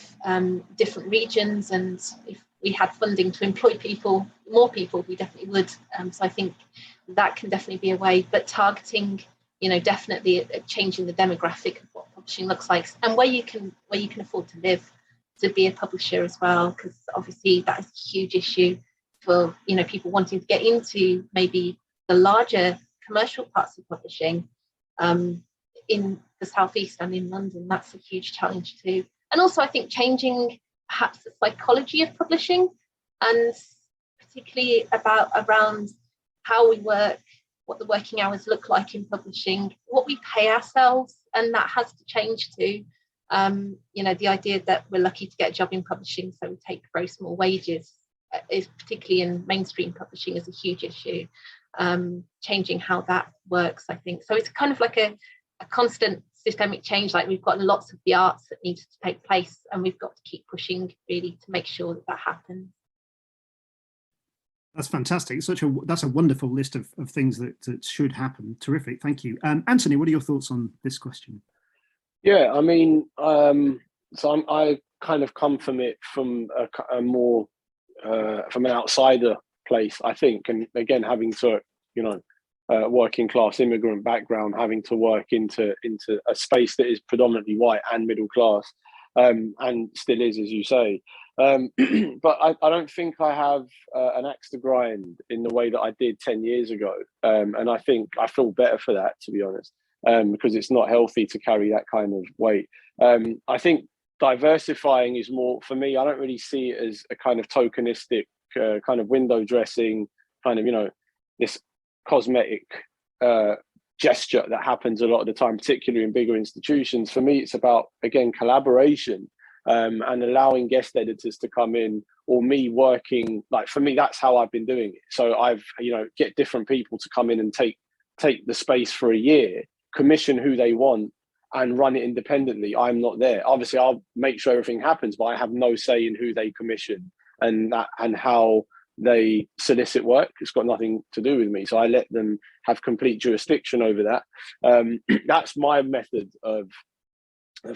different regions. And if we had funding to employ more people, we definitely would. So I think that can definitely be a way, but targeting, definitely changing the demographic of what publishing looks like, and where you can afford to live, to be a publisher as well, because obviously that is a huge issue for people wanting to get into maybe the larger commercial parts of publishing in the southeast and in London. That's a huge challenge too. And also I think changing perhaps the psychology of publishing, and particularly around how we work, what the working hours look like in publishing, what we pay ourselves, and that has to change too. The idea that we're lucky to get a job in publishing, so we take very small wages, is particularly in mainstream publishing, is a huge issue. Changing how that works, I think. So it's kind of like a constant systemic change. Like, we've got lots of the arts that needs to take place, and we've got to keep pushing really to make sure that happens. That's fantastic. That's a wonderful list of things that should happen. Terrific. Thank you. Anthony, what are your thoughts on this question? Yeah, I mean, so I kind of come from it from a more from an outsider place, I think, and again, having to, working class immigrant background, having to work into a space that is predominantly white and middle class, and still is, as you say. But I don't think I have an axe to grind in the way that I did 10 years ago, and I think I feel better for that, to be honest. Because it's not healthy to carry that kind of weight. I think diversifying is more, for me, I don't really see it as a kind of tokenistic kind of window dressing, kind of, this cosmetic gesture that happens a lot of the time, particularly in bigger institutions. For me, it's about, again, collaboration and allowing guest editors to come in, or me working, like, for me, that's how I've been doing it. So I've, get different people to come in and take the space for a year, commission who they want, and run it independently. I'm not there. Obviously, I'll make sure everything happens, but I have no say in who they commission and how they solicit work. It's got nothing to do with me. So I let them have complete jurisdiction over that. That's my method of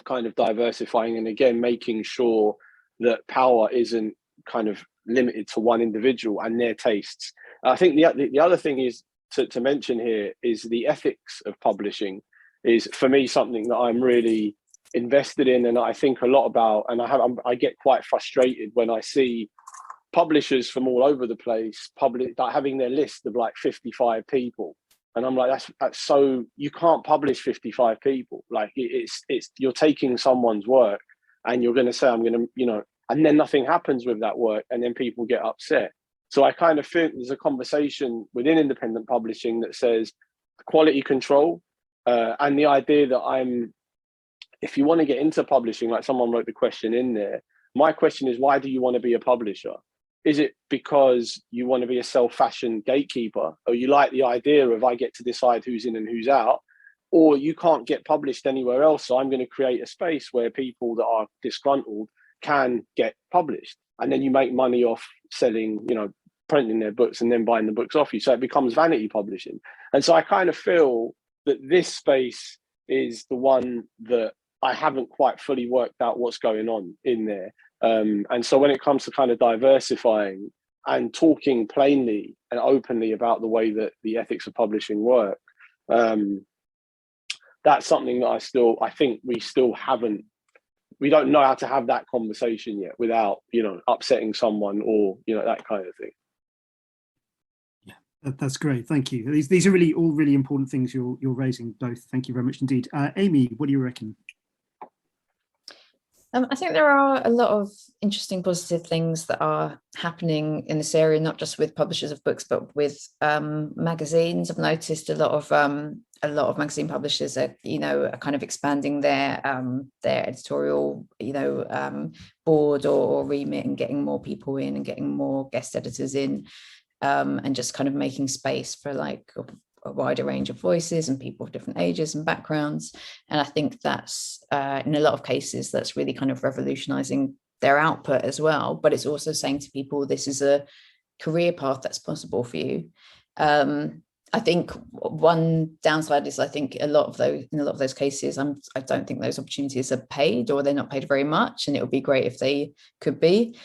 kind of diversifying, and again, making sure that power isn't kind of limited to one individual and their tastes. I think the other thing is to mention here is the ethics of publishing is, for me, something that I'm really invested in, and I think a lot about, and I get quite frustrated when I see publishers from all over the place having their list of like 55 people, and I'm like, that's so, you can't publish 55 people. Like, it's you're taking someone's work and you're going to say, I'm going to, and then nothing happens with that work, and then people get upset. So I kind of think there's a conversation within independent publishing that says quality control, and the idea that if you want to get into publishing, like someone wrote the question in there, my question is, why do you want to be a publisher? Is it because you want to be a self-fashioned gatekeeper, or you like the idea of I get to decide who's in and who's out, or you can't get published anywhere else, so I'm going to create a space where people that are disgruntled can get published, and then you make money off selling, printing their books and then buying the books off you. So it becomes vanity publishing. And so I kind of feel that this space is the one that I haven't quite fully worked out what's going on in there. And so when it comes to kind of diversifying and talking plainly and openly about the way that the ethics of publishing work, that's something that I think we don't know how to have that conversation yet without, upsetting someone or, that kind of thing. Yeah, that's great. Thank you. These are all really important things you're raising, both. Thank you very much indeed. Amy, what do you reckon? I think there are a lot of interesting positive things that are happening in this area, not just with publishers of books, but with magazines. I've noticed a lot of magazine publishers are, are kind of expanding their editorial, board or remit, and getting more people in and getting more guest editors in, and just kind of making space for like a wider range of voices and people of different ages and backgrounds. And I think that's in a lot of cases that's really kind of revolutionizing their output as well, but it's also saying to people this is a career path that's possible for you. I think one downside is I think in a lot of those cases I don't think those opportunities are paid, or they're not paid very much, and it would be great if they could be.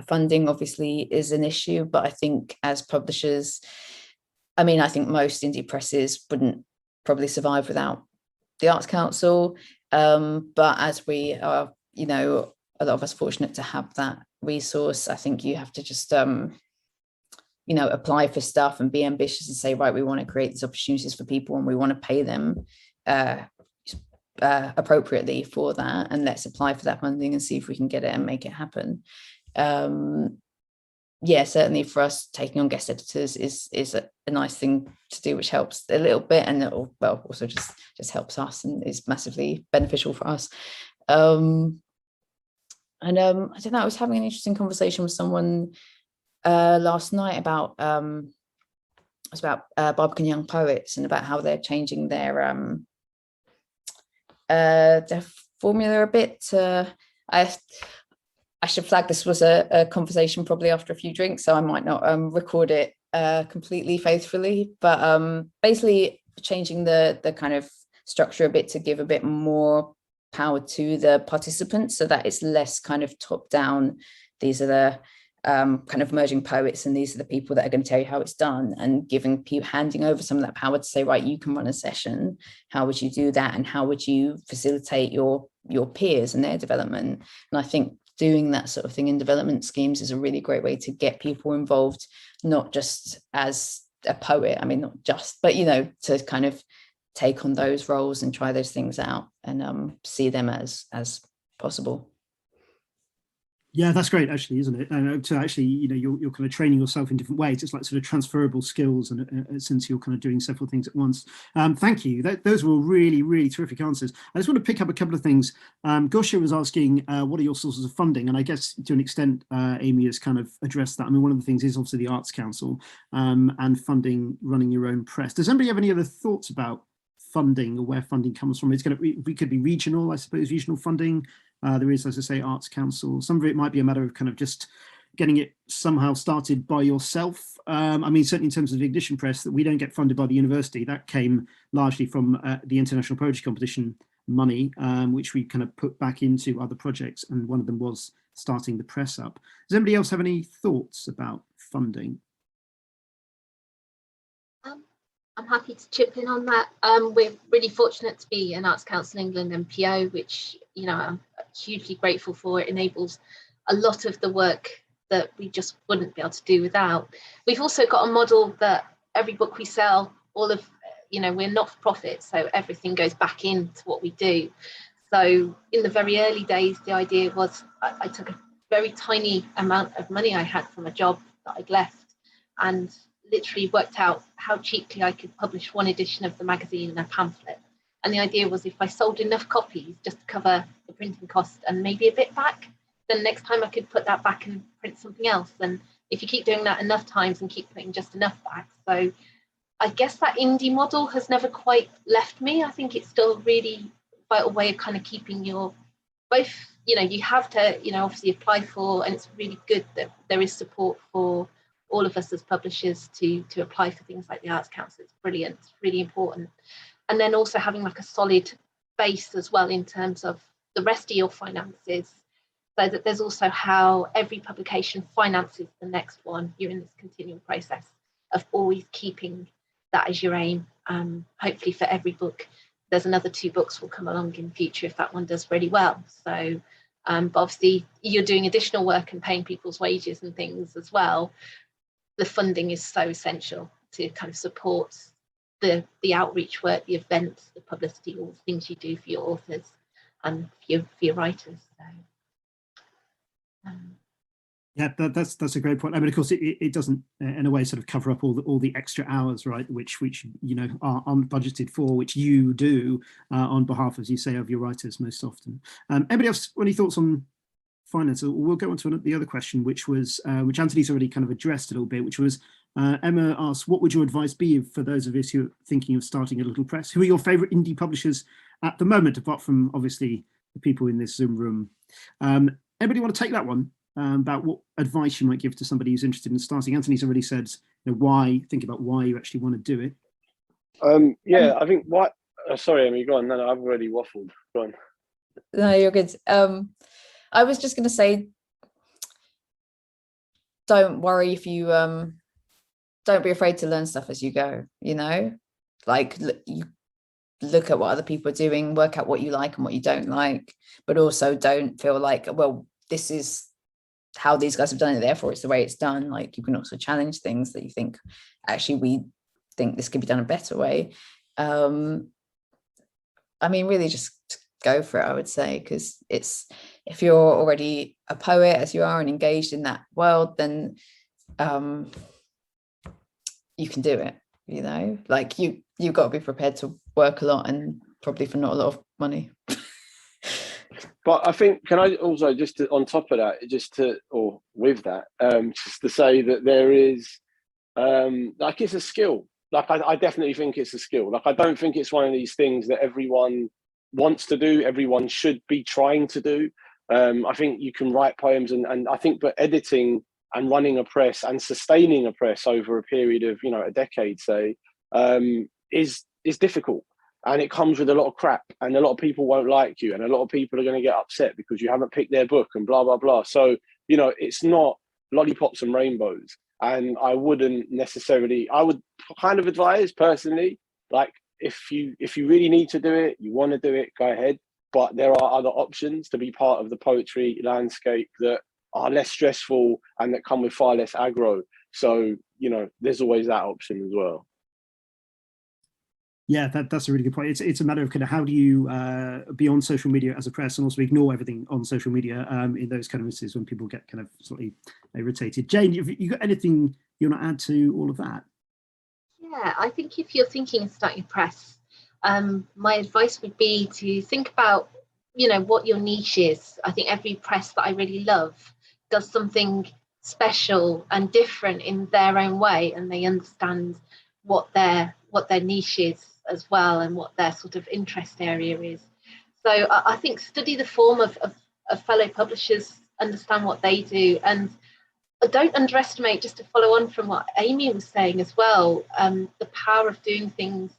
Funding obviously is an issue, but I think as publishers, I think most indie presses wouldn't probably survive without the Arts Council, but as we are, a lot of us fortunate to have that resource, I think you have to just apply for stuff and be ambitious and say, right, we want to create these opportunities for people and we want to pay them appropriately for that, and let's apply for that funding and see if we can get it and make it happen. Certainly for us, taking on guest editors is a nice thing to do, which helps a little bit, and it'll also just helps us and is massively beneficial for us. I don't know, I was having an interesting conversation with someone last night about Barbican Young Poets and about how they're changing their formula a bit. I should flag this was a conversation probably after a few drinks, so I might not record it completely faithfully, but basically changing the kind of structure a bit to give a bit more power to the participants, so that it's less kind of top down. These are the kind of emerging poets, and these are the people that are going to tell you how it's done, and giving people, handing over some of that power to say, right, you can run a session. How would you do that, and how would you facilitate your peers and their development? And I think doing that sort of thing in development schemes is a really great way to get people involved, not just as a poet, not just, but to kind of take on those roles and try those things out and see them as possible. Yeah, that's great, actually, isn't it? And to actually, you're kind of training yourself in different ways. It's like sort of transferable skills, and since you're kind of doing several things at once. Thank you. Those were all really, really terrific answers. I just want to pick up a couple of things. Gosha was asking, what are your sources of funding? And I guess to an extent, Amy has kind of addressed that. One of the things is obviously the Arts Council and funding, running your own press. Does anybody have any other thoughts about funding or where funding comes from? It could be regional, I suppose, regional funding. There is, as I say, Arts Council. Some of it might be a matter of kind of just getting it somehow started by yourself. Certainly in terms of the Ignition Press, that we don't get funded by the university. That came largely from the International Poetry Competition money, which we kind of put back into other projects, and one of them was starting the press up. Does anybody else have any thoughts about funding? I'm happy to chip in on that. We're really fortunate to be an Arts Council England MPO, which I'm hugely grateful for. It enables a lot of the work that we just wouldn't be able to do without. We've also got a model that every book we sell, we're not for profit, so everything goes back into what we do. So in the very early days, the idea was I took very tiny amount of money I had from a job that I'd left, and literally worked out how cheaply I could publish one edition of the magazine and a pamphlet. And the idea was, if I sold enough copies just to cover the printing cost and maybe a bit back, then next time I could put that back and print something else. And if you keep doing that enough times and keep putting just enough back. So I guess that indie model has never quite left me. I think it's still a really vital way of kind of keeping your both, you have to, obviously apply for, and it's really good that there is support for all of us as publishers to apply for things like the Arts Council. It's brilliant, it's really important. And then also having like a solid base as well in terms of the rest of your finances, so that there's also how every publication finances the next one. You're in this continual process of always keeping that as your aim. Hopefully for every book, there's another 2 books will come along in future if that one does really well. So but obviously you're doing additional work and paying people's wages and things as well. The funding is so essential to kind of support the outreach work, the events, the publicity, all the things you do for your authors and for your writers. So, yeah, that's a great point. I mean, of course, it doesn't, in a way, sort of cover up all the extra hours, right? Which are unbudgeted for, which you do on behalf, as you say, of your writers most often. Anybody else? Any thoughts on finance? We'll go on to the other question, which was which Anthony's already kind of addressed a little bit, which was Emma asked, what would your advice be for those of us who are thinking of starting a little press? Who are your favourite indie publishers at the moment, apart from obviously the people in this Zoom room? Anybody want to take that one? About what advice you might give to somebody who's interested in starting. Anthony's already said, think about why you actually want to do it. I think sorry, Amy, go on. No, I've already waffled. Go on. No, you're good. I was just going to say, don't worry if you don't be afraid to learn stuff as you go. Like you look at what other people are doing, work out what you like and what you don't like, but also don't feel like, well, this is how these guys have done it, therefore it's the way it's done. Like, you can also challenge things that you think, actually, we think this could be done a better way. I mean, really just go for it, I would say, because if you're already a poet, as you are, and engaged in that world, then you can do it. Like you've got to be prepared to work a lot, and probably for not a lot of money. But I think, can I also on top of that, with that, just to say that there is, like, it's a skill. Like, I definitely think it's a skill. Like, I don't think it's one of these things that everyone wants to do, everyone should be trying to do. I think you can write poems, and I think, but editing and running a press and sustaining a press over a period of, a decade, say, is difficult. And it comes with a lot of crap, and a lot of people won't like you, and a lot of people are going to get upset because you haven't picked their book and blah, blah, blah. So, it's not lollipops and rainbows. And I would kind of advise personally, like, if you really need to do it, you want to do it, go ahead. But there are other options to be part of the poetry landscape that are less stressful and that come with far less aggro. So, there's always that option as well. Yeah, that's a really good point. It's a matter of kind of how do you be on social media as a press and also ignore everything on social media in those kind of instances when people get kind of slightly irritated. Jane, have you got anything you want to add to all of that? Yeah, I think if you're thinking of starting a press, my advice would be to think about, what your niche is. I think every press that I really love does something special and different in their own way, and they understand what their niche is as well, and what their sort of interest area is. So I think study the form of fellow publishers, understand what they do, and don't underestimate, just to follow on from what Amy was saying as well, the power of doing things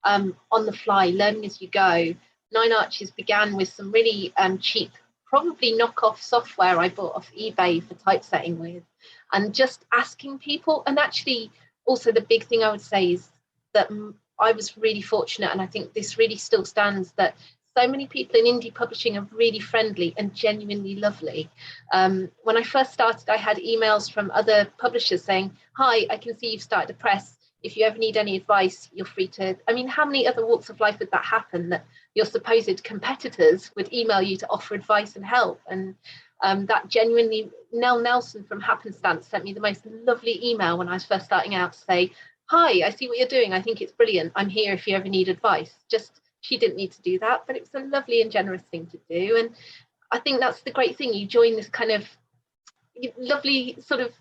on the fly, learning as you go. Nine Arches began with some really cheap, probably knockoff software I bought off eBay for typesetting with, and just asking people. And actually, also the big thing I would say is that I was really fortunate, and I think this really still stands, that so many people in indie publishing are really friendly and genuinely lovely. When I first started, I had emails from other publishers saying, "Hi, I can see you've started a press. If you ever need any advice, you're free to..." I mean, how many other walks of life would that happen, that your supposed competitors would email you to offer advice and help? And that genuinely, Nell Nelson from Happenstance sent me the most lovely email when I was first starting out to say, hi, I see what you're doing. I think it's brilliant. I'm here if you ever need advice. Just, she didn't need to do that, but it was a lovely and generous thing to do. And I think that's the great thing. You join this kind of lovely sort of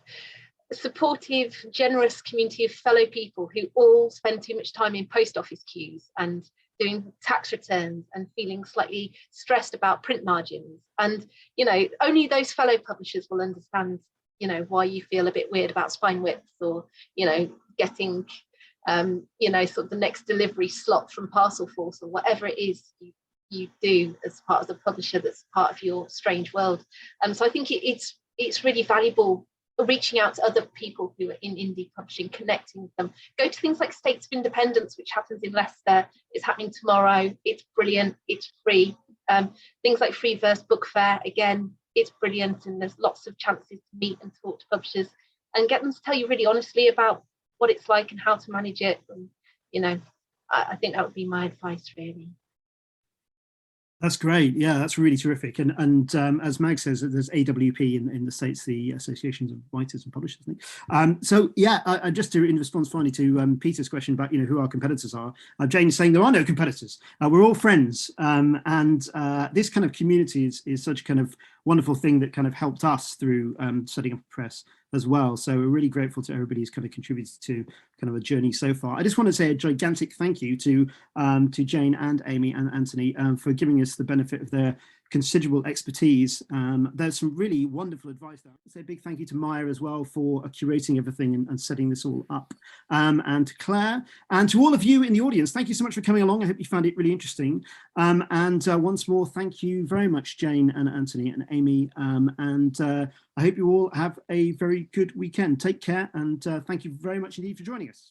supportive, generous community of fellow people who all spend too much time in post office queues and doing tax returns and feeling slightly stressed about print margins. And, you know, only those fellow publishers will understand, you know, why you feel a bit weird about spine widths, or, you know, getting, you know, sort of the next delivery slot from Parcel Force, or whatever it is you do as part of the publisher that's part of your strange world. So I think it's really valuable reaching out to other people who are in indie publishing, connecting with them. Go to things like States of Independence, which happens in Leicester. It's happening tomorrow. It's brilliant. It's free. Things like Free Verse Book Fair, again, it's brilliant, and there's lots of chances to meet and talk to publishers and get them to tell you really honestly about what it's like and how to manage it. And, you know, I think that would be my advice, really. That's great. Yeah, that's really terrific. And as Mag says, there's AWP in the States, the Associations of Writers and Publishers, I think. So yeah, I just in response finally to Peter's question about, you know, who our competitors are, Jane's saying there are no competitors. We're all friends. And this kind of community is such a kind of wonderful thing that kind of helped us through setting up a press as well. So we're really grateful to everybody who's kind of contributed to kind of a journey so far. I just want to say a gigantic thank you to Jane and Amy and Anthony for giving us the benefit of their considerable expertise. There's some really wonderful advice there. I'd say a big thank you to Maya as well for curating everything and setting this all up, and to Claire, and to all of you in the audience. Thank you so much for coming along. I hope you found it really interesting. And once more, thank you very much, Jane and Anthony and Amy. I hope you all have a very good weekend. Take care, and thank you very much indeed for joining us.